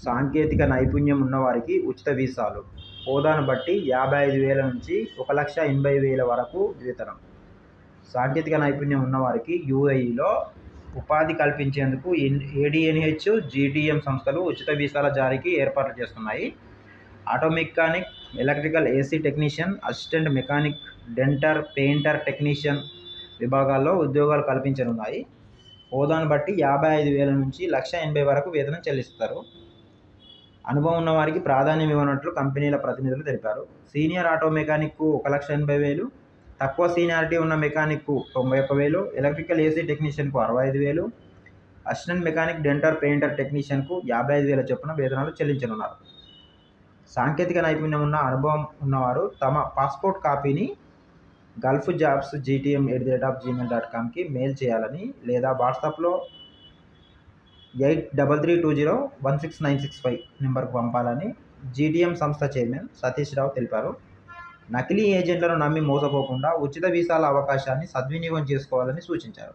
సాంకేతిక నైపుణ్యం ఉన్నవారికి ఉచిత వీసాలు. హోదాను బట్టి 55,000 నుంచి 1,80,000 వరకు వేతనం. సాంకేతిక నైపుణ్యం ఉన్నవారికి యూఏఈలో ఉపాధి కల్పించేందుకు ఏడీఎన్హెచ్, జీటీఎం సంస్థలు ఉచిత వీసాల జారీకి ఏర్పాట్లు చేస్తున్నాయి. Auto mechanic, electrical AC technician, assistant mechanic, denter, painter technician విభాగాల్లో ఉద్యోగాలు కల్పించనున్నాయి. హోదాను బట్టి 55,000 నుంచి 1,80,000 వరకు వేతనం చెల్లిస్తారు. అనుభవం ఉన్న వారికి ప్రాధాన్యం ఇవ్వనట్లు కంపెనీల ప్రతినిధులు తెలిపారు. సీనియర్ ఆటో మెకానిక్కు 1,80,000, తక్కువ సీనియారిటీ ఉన్న మెకానిక్కు 91,000, ఎలక్ట్రికల్ ఏసీ టెక్నీషియన్కు 65,000, అసిస్టెంట్ మెకానిక్, డెంటర్, పెయింటర్ టెక్నీషియన్కు 55,000 చొప్పున వేతనాలు చెల్లించనున్నారు. సాంకేతిక నైపుణ్యం ఉన్న అనుభవం ఉన్నవారు తమ పాస్పోర్ట్ కాపీని gulfjobs@gtm@gmail.comకి మెయిల్ చేయాలని లేదా వాట్సాప్లో 8332016965 నెంబర్కు పంపాలని జీటీఎం సంస్థ చైర్మన్ సతీష్ రావు తెలిపారు. నకిలీ ఏజెంట్లను నమ్మి మోసపోకుండా ఉచిత వీసాల అవకాశాన్ని సద్వినియోగం చేసుకోవాలని సూచించారు.